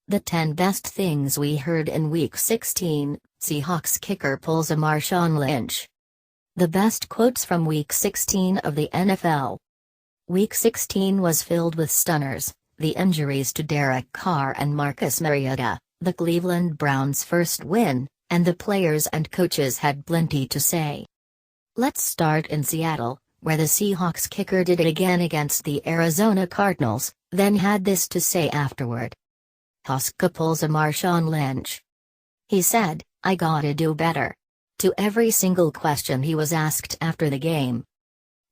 The 10 best things we heard in Week 16, Seahawks kicker pulls a Marshawn Lynch. The best quotes from Week 16 of the NFL. Week 16 was filled with stunners, the injuries to Derek Carr and Marcus Mariota, the Cleveland Browns' first win, and the players and coaches had plenty to say. Let's start in Seattle, where the Seahawks kicker did it again against the Arizona Cardinals, then had this to say afterward. Hauschka pulls a Marshawn Lynch. He said, "I gotta do better." To every single question he was asked after the game.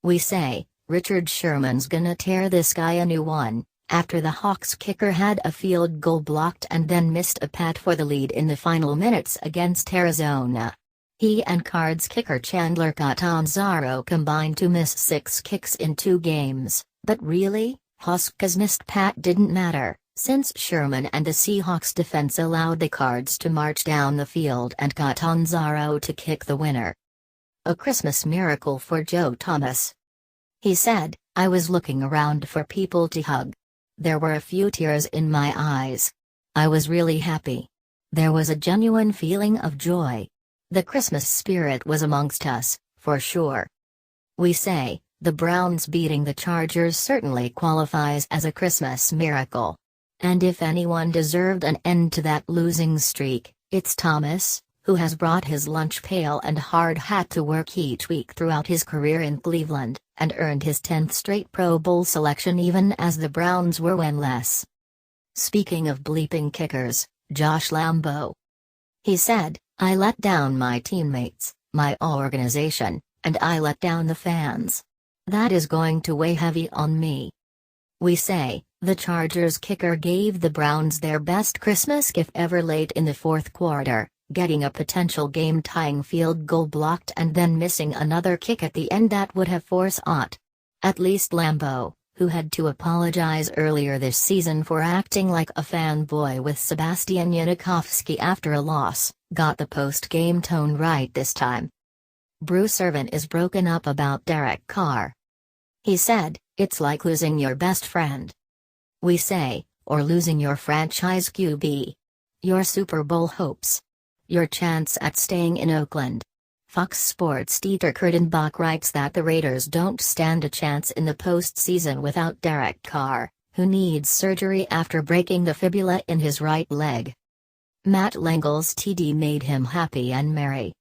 We say, Richard Sherman's gonna tear this guy a new one, after the Hawks kicker had a field goal blocked and then missed a pat for the lead in the final minutes against Arizona. He and Cards kicker Chandler Catanzaro combined to miss 6 kicks in 2 games, but really, Hauschka's missed pat didn't matter, since Sherman and the Seahawks defense allowed the Cards to march down the field and Catanzaro to kick the winner. A Christmas miracle for Joe Thomas. He said, "I was looking around for people to hug. There were a few tears in my eyes. I was really happy. There was a genuine feeling of joy. The Christmas spirit was amongst us, for sure." We say, the Browns beating the Chargers certainly qualifies as a Christmas miracle. And if anyone deserved an end to that losing streak, it's Thomas, who has brought his lunch pail and hard hat to work each week throughout his career in Cleveland, and earned his 10th straight Pro Bowl selection even as the Browns were winless. Speaking of bleeping kickers, Josh Lambo. He said, "I let down my teammates, my organization, and I let down the fans. That is going to weigh heavy on me." We say, the Chargers kicker gave the Browns their best Christmas gift ever late in the fourth quarter, getting a potential game-tying field goal blocked and then missing another kick at the end that would have forced out. At least Lambo, who had to apologize earlier this season for acting like a fanboy with Sebastian Janikowski after a loss, got the post-game tone right this time. Bruce Irvin is broken up about Derek Carr. He said, "It's like losing your best friend." We say, or losing your franchise QB. Your Super Bowl hopes. Your chance at staying in Oakland. Fox Sports' Dieter Kurtenbach writes that the Raiders don't stand a chance in the postseason without Derek Carr, who needs surgery after breaking the fibula in his right leg. Matt Lengel's TD made him happy and merry.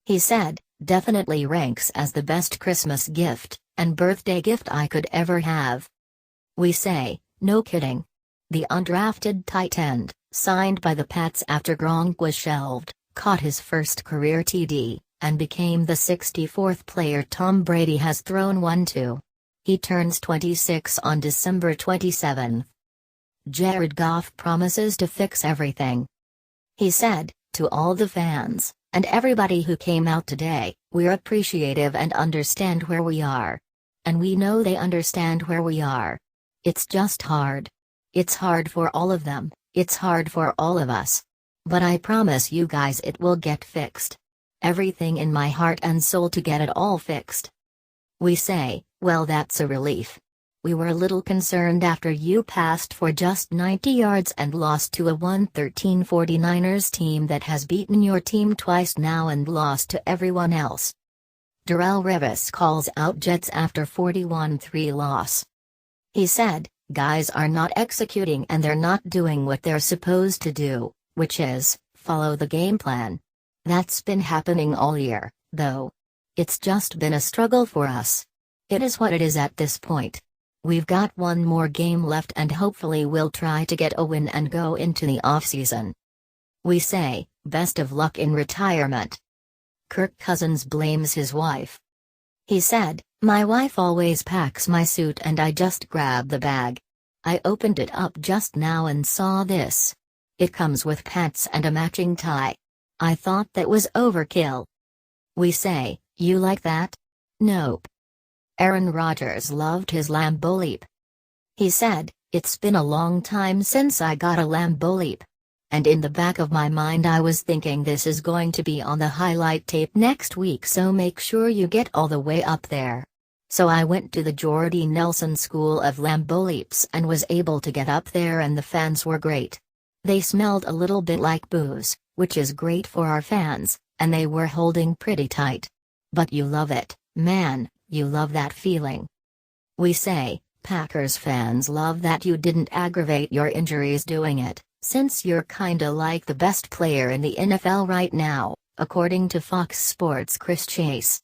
He said, "Definitely ranks as the best Christmas gift and birthday gift I could ever have." We say, no kidding. The undrafted tight end, signed by the Pats after Gronk was shelved, caught his first career TD, and became the 64th player Tom Brady has thrown one to. He turns 26 on December 27. Jared Goff promises to fix everything. He said, "To all the fans, and everybody who came out today, we're appreciative and understand where we are. And we know they understand where we are. It's just hard. It's hard for all of them, it's hard for all of us. But I promise you guys it will get fixed. Everything in my heart and soul to get it all fixed." We say, well, that's a relief. We were a little concerned after you passed for just 90 yards and lost to a 113 49ers team that has beaten your team twice now and lost to everyone else. Darrelle Revis calls out Jets after 41-3 loss. He said, "Guys are not executing and they're not doing what they're supposed to do, which is, follow the game plan. That's been happening all year, though. It's just been a struggle for us. It is what it is at this point. We've got one more game left and hopefully we'll try to get a win and go into the offseason." We say, best of luck in retirement. Kirk Cousins blames his wife. He said, "My wife always packs my suit and I just grab the bag. I opened it up just now and saw this. It comes with pants and a matching tie. I thought that was overkill." We say, "You like that?" Nope. Aaron Rodgers loved his Lambeau Leap. He said, "It's been a long time since I got a Lambeau Leap. And in the back of my mind I was thinking this is going to be on the highlight tape next week, so make sure you get all the way up there." So I went to the Jordy Nelson School of Lambeau Leaps and was able to get up there and the fans were great. They smelled a little bit like booze, which is great for our fans, and they were holding pretty tight. But you love it, man, you love that feeling. We say, Packers fans love that you didn't aggravate your injuries doing it, since you're kinda like the best player in the NFL right now, according to Fox Sports' Chris Chase.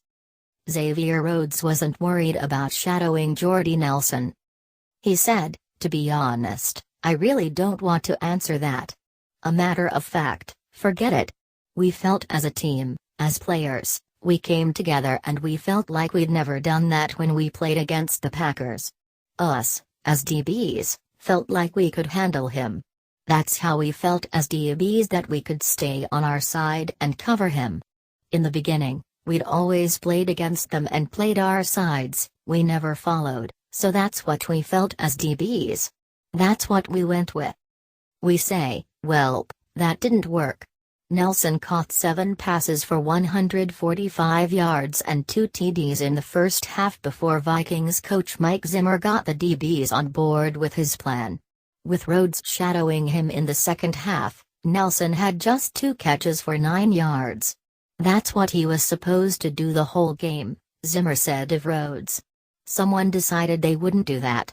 Xavier Rhodes wasn't worried about shadowing Jordy Nelson. He said, "To be honest, I really don't want to answer that. A matter of fact, forget it. We felt as a team, as players, we came together and we felt like we'd never done that when we played against the Packers. Us, as DBs, felt like we could handle him. That's how we felt as DBs, that we could stay on our side and cover him. In the beginning, we'd always played against them and played our sides, we never followed, so that's what we felt as DBs. That's what we went with." We say, "Well, that didn't work." Nelson caught 7 passes for 145 yards and 2 TDs in the first half before Vikings coach Mike Zimmer got the DBs on board with his plan. With Rhodes shadowing him in the second half, Nelson had just 2 catches for 9 yards. "That's what he was supposed to do the whole game," Zimmer said of Rhodes. "Someone decided they wouldn't do that,